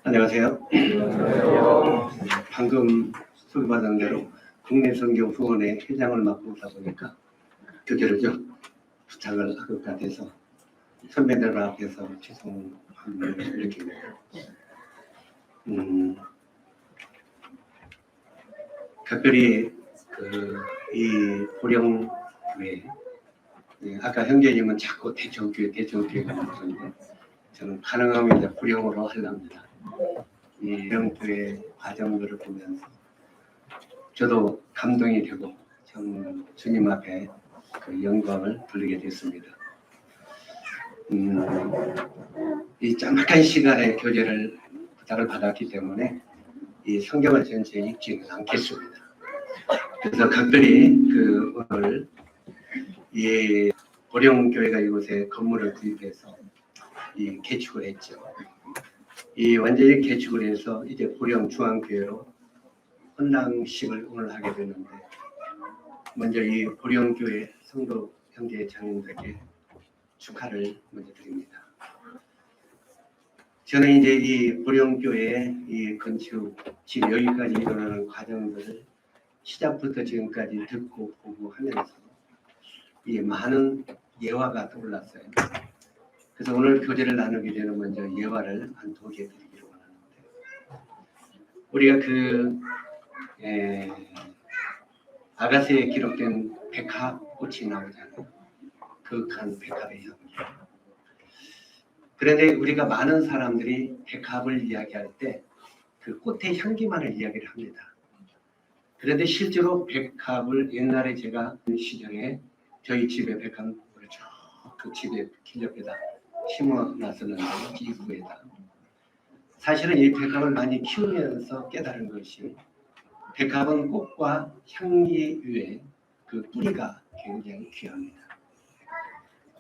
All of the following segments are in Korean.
안녕하세요. 방금 소개받은 대로 국내선교후원회 회장을 맡고 있다 보니까 교제를 좀 부탁을 할 것 같아서 선배들 앞에서 죄송한 마음을 느낍니다. 특별히 이 보령교회, 아까 형제님은 자꾸 대청교회가 나오는데 저는 가능하면 보령으로 하려합니다. 이 보령교회 과정들을 보면서 저도 감동이 되고 참 주님 앞에 그 영광을 돌리게 됐습니다. 이 짤막한 시간에 교제를 부탁을 받았기 때문에 이 성경을 전체에 읽지는 않겠습니다. 그래서 각별히 오늘 이 보령교회가 이곳에 건물을 구입해서 이 개축을 했죠. 이 완전히 개축을 해서 이제 보령중앙교회로 헌당식을 오늘 하게 되는데, 먼저 이 보령교회 성도 형제 자매들에게 축하를 먼저 드립니다. 저는 이제 이 보령교회 이 건축 지금 여기까지 일어나는 과정들을 시작부터 지금까지 듣고 보고 하면서 이 많은 예화가 떠올랐어요. 그래서 오늘 교제를 나누게 되는 먼저 예화를 한 2개 드리기로 원하는데, 우리가 아가서에 기록된 백합꽃이 나오잖아요. 그윽한 백합의 향기. 그런데 우리가 많은 사람들이 백합을 이야기할 때 그 꽃의 향기만을 이야기를 합니다. 그런데 실제로 백합을 옛날에 제가 시장에 저희 집에 백합을 그 집에 길옆에다 심어놨었는데, 지구에다. 사실은 이 백합을 많이 키우면서 깨달은 것이, 백합은 꽃과 향기 위에 그 뿌리가 굉장히 귀합니다.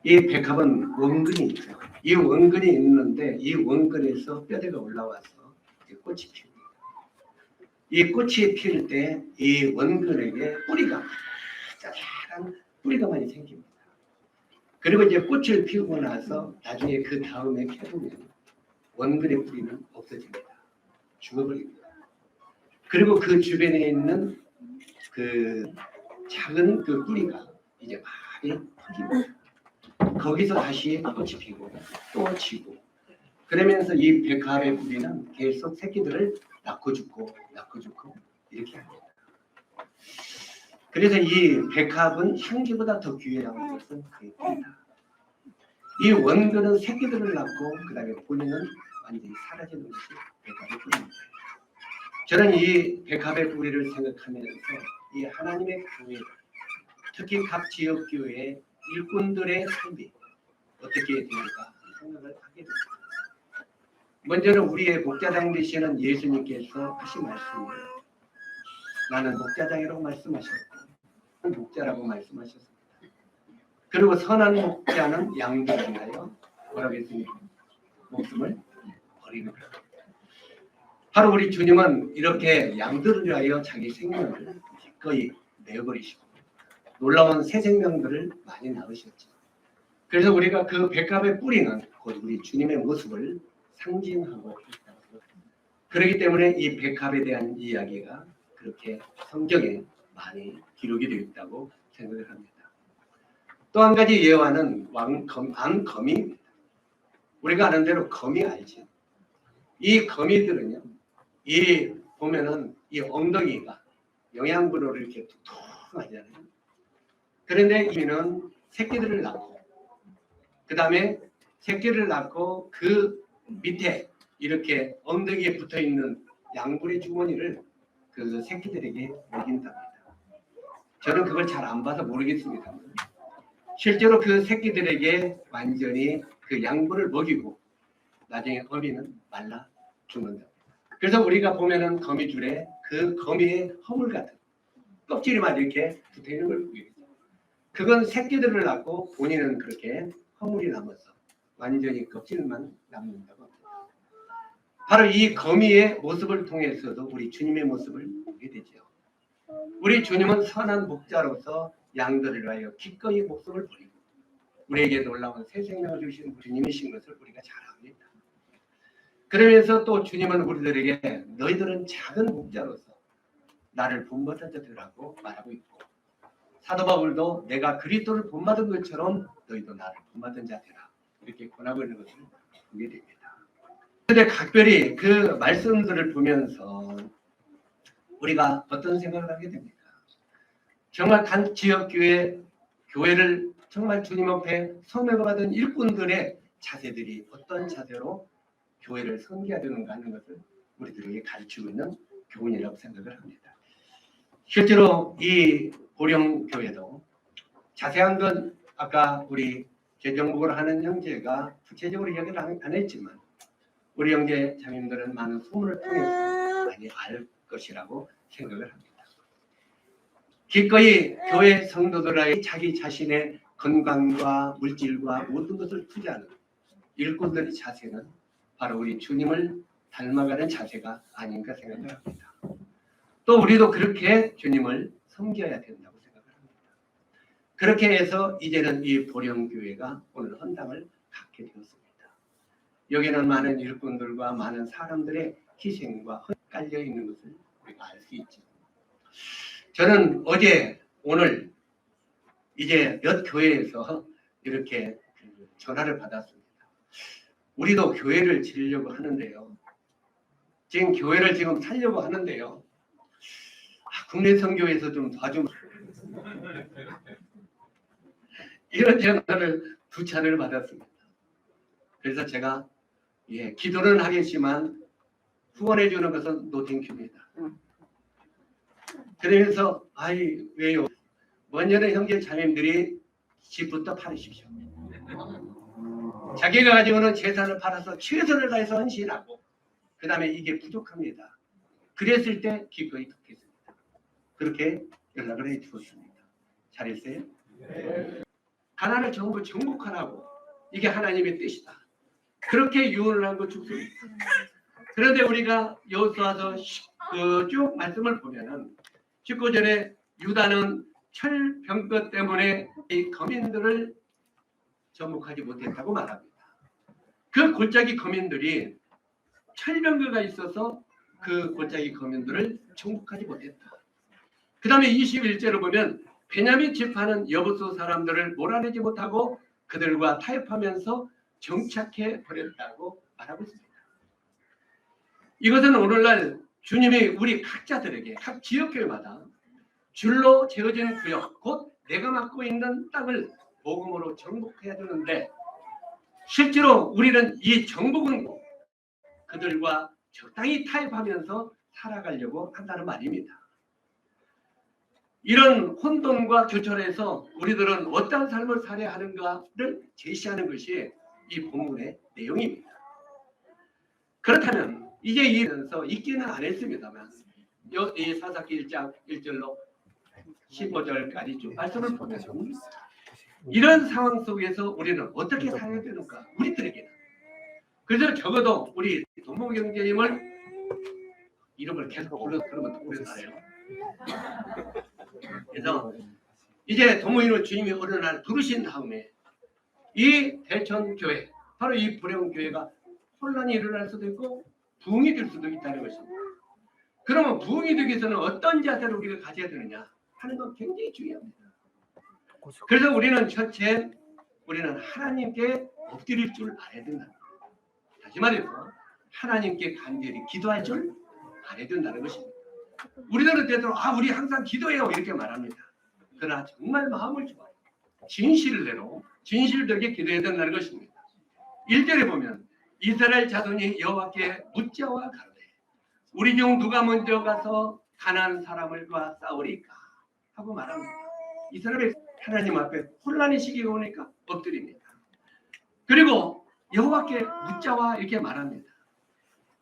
이 백합은 원근이 있죠. 이 원근이 있는데 이 원근에서 뼈대가 올라와서 꽃이 피웁니다. 이 꽃이 피울 때 이 원근에게 뿌리가 짜잘한 뿌리가 많이 생깁니다. 그리고 이제 꽃을 피우고 나서 나중에 그 다음에 캐보면 원근의 뿌리는 없어집니다. 죽어버립니다. 그리고 그 주변에 있는 그 작은 그 뿌리가 이제 많이 퍼집니다. 거기서 다시 꽃이 피고 또 지고, 그러면서 이 백합의 뿌리는 계속 새끼들을 낳고 죽고 이렇게 합니다. 그래서 이 백합은 향기보다 더 귀한 것은 그 뿌리다. 이 원근은 새끼들을 낳고 그 다음에 본인은 완전히 사라지는 것이 백합의 뿌리입니다. 저는 이 백합의 뿌리를 생각하면서 이 하나님의 교회, 특히 각 지역 교회의 일꾼들의 삶이 어떻게 되는가 생각을 하게 됩니다. 먼저는 우리의 목자장 되시는 예수님께서 하신 말씀을, 나는 목자장이라고 말씀하셨고 목자라고 말씀하셨습니다. 그리고 선한 목자는 양들을 위하여 뭐라고 했습니까? 목숨을 버리는 것. 바로 우리 주님은 이렇게 양들을 위하여 자기 생명을 기꺼이 내어버리시고 놀라운 새 생명들을 많이 낳으셨죠. 그래서 우리가 그 백합의 뿌리는 곧 우리 주님의 모습을 상징하고 있다고 생각합니다. 그렇기 때문에 이 백합에 대한 이야기가 그렇게 성경에 많이 기록이 되어 있다고 생각을 합니다. 또 한 가지 예화는 왕거미입니다. 우리가 아는 대로 거미 알죠? 이 거미들은요, 이 보면은 이 엉덩이가 영양분으로 이렇게 툭툭하잖아요. 그런데 이는 새끼들을 낳고, 그 다음에 새끼를 낳고 그 밑에 이렇게 엉덩이에 붙어 있는 양분의 주머니를 그 새끼들에게 먹인답니다. 저는 그걸 잘 안 봐서 모르겠습니다. 실제로 그 새끼들에게 완전히 그 양분을 먹이고 나중에 거미는 말라 죽는다. 그래서 우리가 보면은 거미줄에 그 거미의 허물 같은 껍질이만 이렇게 붙어 있는 걸 보게 되죠. 그건 새끼들을 낳고 본인은 그렇게 허물이 남아서 완전히 껍질만 남는다고 합니다. 바로 이 거미의 모습을 통해서도 우리 주님의 모습을 보게 되죠. 우리 주님은 선한 목자로서 양들을 위하여 기꺼이 목숨을 버리고 우리에게 놀라운 새 생명을 주신 주님이신 것을 우리가 잘 압니다. 그러면서 또 주님은 우리들에게 너희들은 작은 목자로서 나를 본받은 자들이라고 말하고 있고, 사도 바울도 내가 그리스도를 본받은 것처럼 너희도 나를 본받은 자들아 이렇게 권하고 있는 것을 보게 됩니다. 그런데 각별히 그 말씀들을 보면서 우리가 어떤 생각을 하게 됩니까? 정말 간 지역 교회를 정말 주님 앞에 성례가 받은 일꾼들의 자세들이 어떤 자세로 교회를 섬겨야 되는가 하는 것을 우리들에게 가르치고 있는 교훈이라고 생각을 합니다. 실제로 이 보령교회도 자세한 건 아까 우리 개정복을 하는 형제가 구체적으로 이야기를 안 했지만 우리 형제 자매님들은 많은 소문을 통해서 많이 알 것이라고 생각을 합니다. 기꺼이 교회 성도들의 자기 자신의 건강과 물질과 모든 것을 투자하는 일꾼들의 자세는 바로 우리 주님을 닮아가는 자세가 아닌가 생각을 합니다. 또 우리도 그렇게 주님을 섬겨야 된다고 생각을 합니다. 그렇게 해서 이제는 이 보령교회가 오늘 헌당을 갖게 되었습니다. 여기는 많은 일꾼들과 많은 사람들의 희생과 흩갈려 있는 것을 우리가 알 수 있죠. 저는 어제 오늘 이제 몇 교회에서 이렇게 전화를 받았습니다. 우리도 교회를 지으려고 하는데요. 지금 교회를 지금 살려고 하는데요. 국내 선교에서 좀 도와주면 이런 전화를 2차례를 받았습니다. 그래서 제가 기도는 하겠지만 후원해 주는 것은 노땡큐입니다. 그러면서 왜요? 먼저는 형제 자매님들이 집부터 팔으십시오. 자기가 가지고 있는 재산을 팔아서 최선을 다해서 헌신하고 그 다음에 이게 부족합니다. 그랬을 때 기꺼이 돕겠습니다. 그렇게 연락을 해 주었습니다. 잘했어요? 네. 가난을 전부 정복하라고 이게 하나님의 뜻이다. 그렇게 유언을 한 거 죽습니다. 그런데 우리가 여기서 와서 쭉 말씀을 보면은 19절에 유다는 철병거 때문에 이 거민들을 정복하지 못했다고 말합니다. 그 골짜기 거민들이 철병거가 있어서 그 골짜기 거민들을 정복하지 못했다. 그 다음에 21절을 보면 베냐민 지파는 여부수 사람들을 몰아내지 못하고 그들과 타협하면서 정착해 버렸다고 말하고 있습니다. 이것은 오늘날 주님이 우리 각자들에게 각 지역교회마다 줄로 재어진 구역, 곧 내가 맡고 있는 땅을 복음으로 정복해야 되는데 실제로 우리는 이 정복은 그들과 적당히 타협하면서 살아가려고 한다는 말입니다. 이런 혼돈과 교철에서 우리들은 어떤 삶을 살아야 하는가를 제시하는 것이 이 본문의 내용입니다. 그렇다면 이제 이면서 읽기는 안 했습니다만 이 사사기 1장 1절로 15절까지 쭉 말씀을 보면 이런 상황 속에서 우리는 어떻게 살아야 되는가 우리들에게는. 그래서 적어도 우리 동목경제님을 이름을 계속 불러서 그러면 오래가요. 그래서 이제 동목님을 주님이 어느 날 부르신 다음에 이 대천교회 바로 이 보령교회가 혼란이 일어날 수도 있고 부흥이 될 수도 있다는 것입니다. 그러면 부흥이 되기 위해서는 어떤 자세를 우리가 가져야 되느냐 하는 건 굉장히 중요합니다. 그래서 우리는 첫째 우리는 하나님께 엎드릴 줄 알아야 된다. 다시 말해서 하나님께 간절히 기도할 줄 알아야 된다는 것입니다. 우리들은 때로 우리 항상 기도해요 이렇게 말합니다. 그러나 정말 마음을 좋아요. 진실대로 진실되게 기도해야 된다는 것입니다. 1절에 보면 이스라엘 자손이 여호와께 묻자와 가로되 우리 중 누가 먼저 가서 가나안 사람들과 싸우리까 하고 말합니다. 이스라엘 하나님 앞에 혼란의 시기가 오니까 엎드립니다. 그리고 여호와께 묻자와 이렇게 말합니다.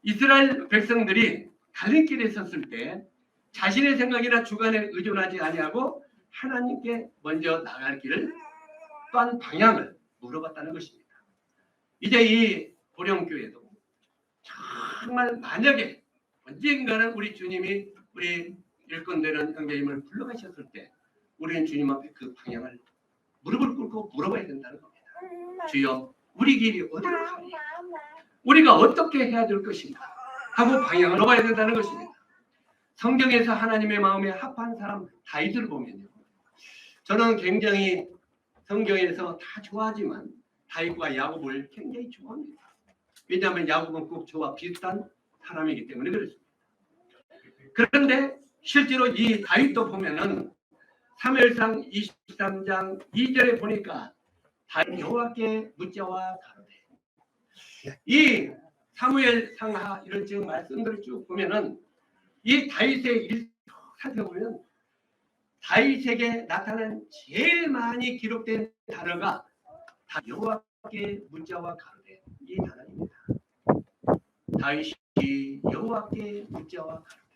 이스라엘 백성들이 갈림길에 섰을 때 자신의 생각이나 주관에 의존하지 아니하고 하나님께 먼저 나갈 길을 또한 방향을 물어봤다는 것입니다. 이제 이 보령교회도 정말 만약에 언젠가는 우리 주님이 우리 일꾼되는 형제님을 불러가셨을 때 우리는 주님 앞에 그 방향을 무릎을 꿇고 물어봐야 된다는 겁니다. 주여 우리 길이 어디로 가니? 우리가 어떻게 해야 될 것인가 하고 방향을 잡아야 된다는 것입니다. 성경에서 하나님의 마음에 합한 사람 다윗을 보면요, 저는 굉장히 성경에서 다 좋아하지만 다윗과 야곱을 굉장히 좋아합니다. 왜냐하면 야곱은 꼭 저와 비슷한 사람이기 때문에 그렇습니다. 그런데 실제로 이 다윗도 보면은 사무엘상 23장 2절에 보니까 다윗 여호와께 묻자와 가로되, 이 사무엘상하 이런 지금 말씀들을 쭉 보면은 이 다윗의 일 살펴보면 다윗에게 나타난 제일 많이 기록된 단어가 다 여호와께 묻자와 가로되 이 단어입니다. 다윗이 여호와께 묻자와 가로되.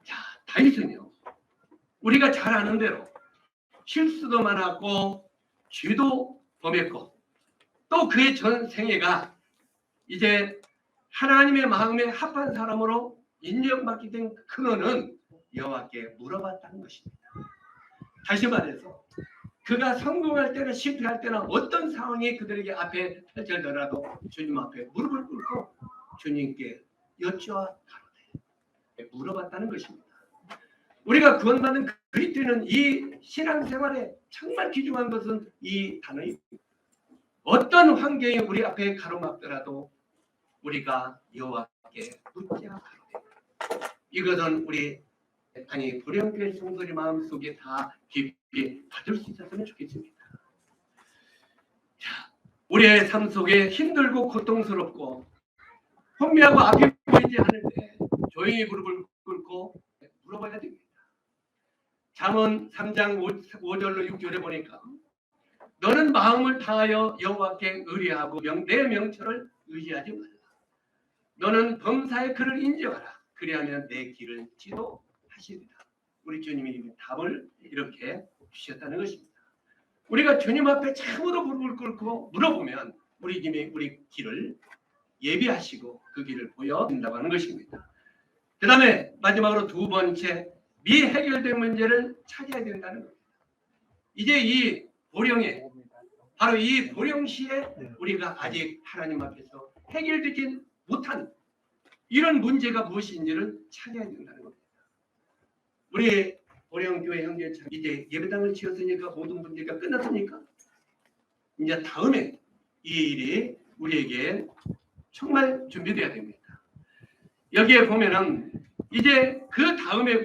자, 다윗은요, 우리가 잘 아는 대로 실수도 많았고 죄도 범했고 또 그의 전 생애가 이제 하나님의 마음에 합한 사람으로 인정받게 된 근원은 여호와께 물어봤다는 것입니다. 다시 말해서 그가 성공할 때나 실패할 때나 어떤 상황이 그들에게 앞에 펼쳐더라도 주님 앞에 무릎을 꿇고 주님께 여쭈어 가로되 물어봤다는 것입니다. 우리가 구원받는 그리스도인은 이 신앙생활에 정말 귀중한 것은 이 단어입니다. 어떤 환경이 우리 앞에 가로막더라도 우리가 여호와께 묻자 가로되. 이것은 우리 불량교회 성도의 마음속에 다 깊이 받을 수 있었으면 좋겠습니다. 자, 우리의 삶 속에 힘들고 고통스럽고 혼미하고 앞이 보이지 않을 때 조용히 무릎을 꿇고 물어봐야 됩니다. 잠언 3장 5절로 6절에 보니까 너는 마음을 다하여 여호와께 의뢰하고 내 명철을 의지하지 말라. 너는 범사의 그를 인정하라. 그리하면 내 길을 지도하시리라. 우리 주님이 답을 이렇게 주셨다는 것입니다. 우리가 주님 앞에 참으로 무릎을 꿇고 물어보면 우리 주님이 우리 길을 예비하시고 그 길을 보여준다고 하는 것입니다. 그 다음에 마지막으로 두 번째, 미해결된 문제를 찾아야 된다는 겁니다. 이제 이 보령에, 바로 이 보령시에 우리가 아직 하나님 앞에서 해결되지 못한 이런 문제가 무엇인지를 찾아야 된다는 겁니다. 우리 보령교회 형제 이제 예배당을 지었으니까 모든 문제가 끝났으니까 이제 다음에 이 일이 우리에게 정말 준비돼야 됩니다. 여기에 보면은 이제 그 다음에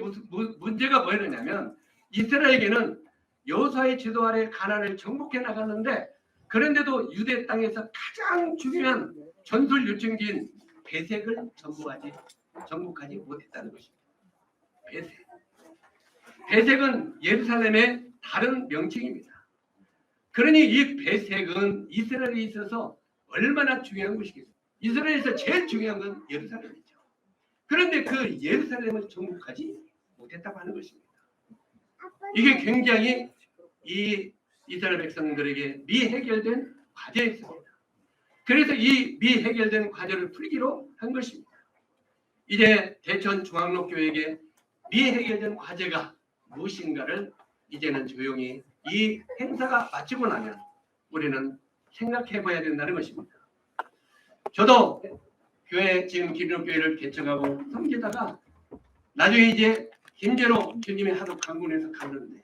문제가 뭐였냐면 이스라엘에게는 여호수아의 지도 아래 가나안을 정복해 나갔는데 그런데도 유대 땅에서 가장 중요한 전술 요청지인 베색을 정복하지 못했다는 것입니다. 베색은 예루살렘의 다른 명칭입니다. 그러니 이 베색은 이스라엘에 있어서 얼마나 중요한 것이겠습니까? 이스라엘에서 제일 중요한 건 예루살렘이죠. 그런데 그 예루살렘을 정복하지 못했다고 하는 것입니다. 이게 굉장히 이 이스라엘 백성들에게 미해결된 과제였습니다. 그래서 이 미해결된 과제를 풀기로 한 것입니다. 이제 대천중앙로교회에게 미해결된 과제가 무엇인가를 이제는 조용히 이 행사가 마치고 나면 우리는 생각해 봐야 된다는 것입니다. 저도 교회, 지금 기름교회를 개척하고 섬기다가 나중에 이제 김제로 주님이 하도 강군해서 가는데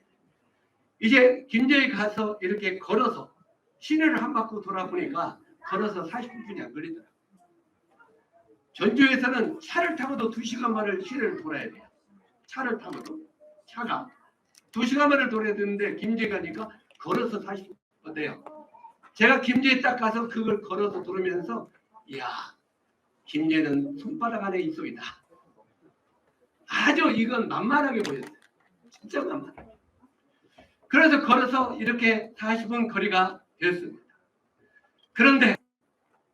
이제 김제에 가서 이렇게 걸어서 시내를 한 바퀴 돌아보니까 걸어서 40분이 안 걸리더라고요. 전주에서는 차를 타고도 2시간 만을 시내를 돌아야 돼요. 차를 타고도 차가 2시간 만을 돌아야 되는데 김제 가니까 걸어서 40분 어때요? 제가 김제에 딱 가서 그걸 걸어서 돌으면서 이야, 김제는 손바닥 안에 있소이다. 아주 이건 만만하게 보였어요. 진짜 만만하게. 그래서 걸어서 이렇게 40분 거리가 되었습니다. 그런데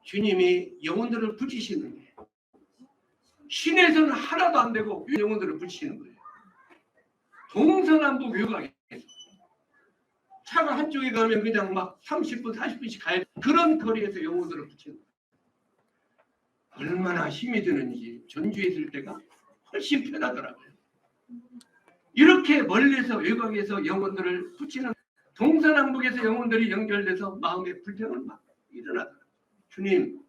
주님이 영혼들을 붙이시는 게 시내에서는 하나도 안 되고 영혼들을 붙이시는 거예요. 동서남북 외곽에서 차가 한쪽에 가면 그냥 막 30분, 40분씩 가야 돼. 그런 거리에서 영혼들을 붙이는 거예요. 얼마나 힘이 드는지 전주에 있을 때가 훨씬 편하더라고요. 이렇게 멀리서 외곽에서 영혼들을 붙이는 동서남북에서 영혼들이 연결돼서 마음의 불평은 막 일어나더라고요. 주님,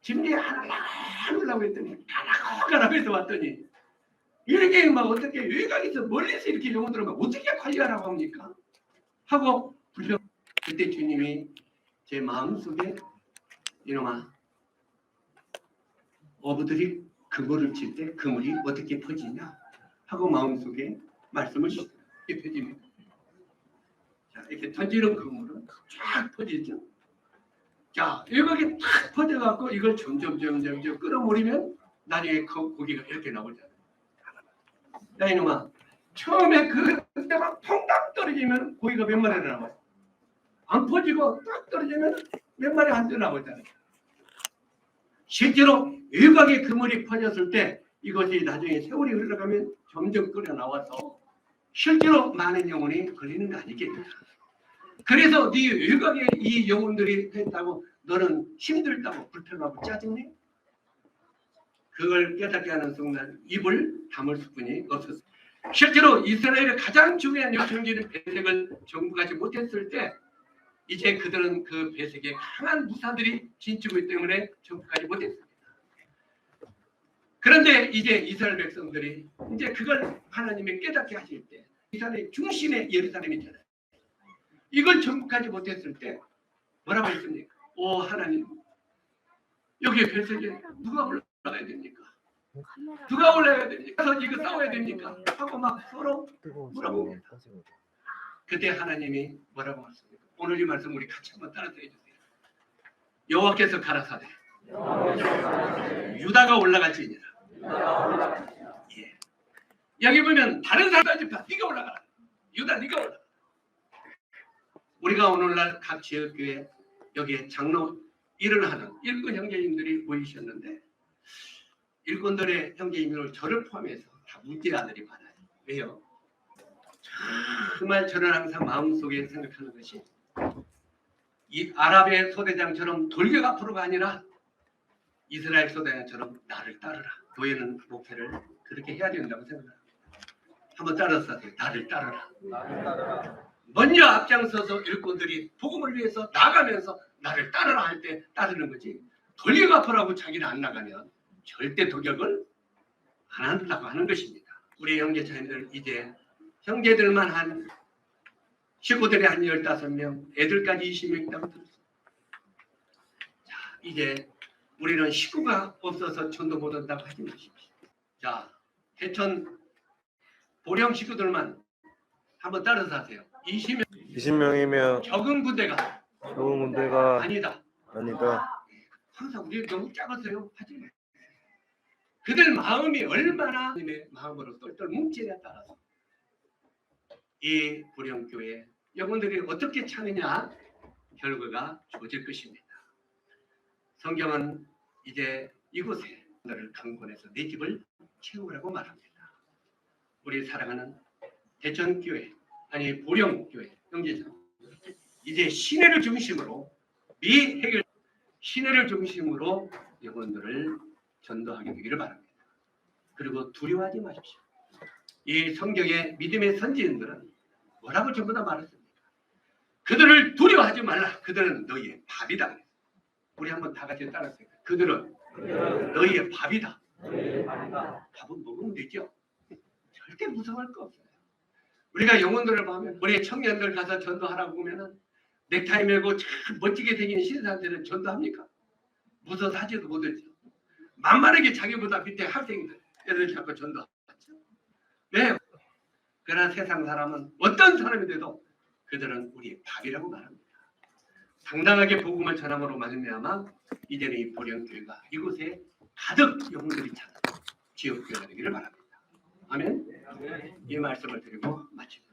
짐리 하려고 했더니 가라고 해서 왔더니 이렇게 막 어떻게 외곽에서 멀리서 이렇게 영혼들을 막 어떻게 관리하라고 합니까? 하고 불평. 그때 주님이 제 마음속에 이놈아 어부들이 그물을 칠 때 그물이 어떻게 퍼지냐 하고 마음속에 말씀을 이렇게 펴집니다. 자, 이렇게 던지는 그물은 쫙 퍼지죠. 자, 이렇게 탁 퍼져갖고 이걸 점점 끌어모리면 나중에 그 고기가 이렇게 나오잖아요. 야 이놈아, 처음에 그때가 퐁당 떨어지면 고기가 몇 마리나 나와요. 안 퍼지고 딱 떨어지면 몇 마리 안 나오잖아요. 실제로 외곽에 그물이 퍼졌을 때 이것이 나중에 세월이 흘러가면 점점 끓여 나와서 실제로 많은 영혼이 걸리는 거 아니겠냐. 그래서 네 외곽에 이 영혼들이 했다고 너는 힘들다고 불편하고 짜증내? 그걸 깨닫게 하는 순간 입을 다물 수뿐이 없었습니다. 실제로 이스라엘의 가장 중요한 요청지는 배색을 정복하지 못했을 때 이제 그들은 그 배색에 강한 무사들이 진치고 때문에 정복하지 못했습니다. 그런데 이제 이스라엘 백성들이 이제 그걸 하나님이 깨닫게 하실 때 이스라엘 중심의 예루살렘이잖아요. 이걸 정복하지 못했을 때 뭐라고 했습니까? 오 하나님, 여기 배색에 누가 올라가야 됩니까? 누가 올라가야 됩니까? 그래서 이거 싸워야 됩니까? 하고 막 서로 물어봅니다. 그때 하나님이 뭐라고 하십니까? 오늘 이 말씀 우리 같이 한번 따라서 해주세요. 여호와께서 가라사대 유다가 올라갈지니라. 예. 여기 보면 다른 사람들 네가 올라가라. 유다 네가 올라가. 우리가 오늘날 각 지역교회 여기에 장로 일을 하는 일꾼 형제님들이 모이셨는데 일꾼들의 형제님들 저를 포함해서 다 문제 아들이 많아요. 왜요? 정말 저는 항상 마음속에 생각하는 것이 이 아랍의 소대장처럼 돌격 앞으로가 아니라 이스라엘 소대장처럼 나를 따르라. 교회는 목회를 그렇게 해야 된다고 생각합니다. 한번 따라서 하세요. 나를 따르라. 나를 따르라. 먼저 앞장서서 일꾼들이 복음을 위해서 나가면서 나를 따르라 할 때 따르는 거지. 돌격 앞으로하고 자기는 안 나가면 절대 도격을 안 한다고 하는 것입니다. 우리 형제자매들 이제 형제들만 한 식구들이 한 15명, 애들까지 20명 있다고 들었어요. 자, 이제 우리는 식구가 없어서 전도 못 온다고 하지 마십시오. 자, 대천 보령 식구들만 한번 따라서 하세요. 20명이면 적은 부대가 아니다. 항상 우리 너무 작았어요. 하지 마세요. 그들 마음이 얼마나 하나님의 마음으로 똘똘 뭉치냐에 따라서 이 보령교회 영혼들이 어떻게 차느냐 결과가 주어질 것입니다. 성경은 이제 이곳에 너를 강권해서 내 집을 채우라고 말합니다. 우리 사랑하는 대천교회 아니 보령교회 형제자 이제 시내를 중심으로 미해결 시내를 중심으로 영혼들을 전도하게 되기를 바랍니다. 그리고 두려워하지 마십시오. 이 성경의 믿음의 선지인들은 뭐라고 전부 다 말했습니까? 그들을 두려워하지 말라. 그들은 너희의 밥이다. 우리 한번 다 같이 따라서요. 그들은 너희의 밥이다. 밥은 먹으면 되죠. 절대 무서워할 거 없어요. 우리가 영혼들을 보면 우리 청년들 가서 전도하라고 보면은 넥타이 메고 참 멋지게 생긴 신사한테는 전도합니까? 무서워서 하지도 못하죠. 만만하게 자기보다 밑에 학생들 애들 자꾸 전도하죠. 왜? 그러나 세상 사람은 어떤 사람이 돼도 그들은 우리의 밥이라고 말합니다. 당당하게 복음을 전함으로 말미암아 이제는 이 보령교회가 이곳에 가득 영혼들이 찾는 지역교회가 되기를 바랍니다. 아멘. 이 말씀을 드리고 마칩니다.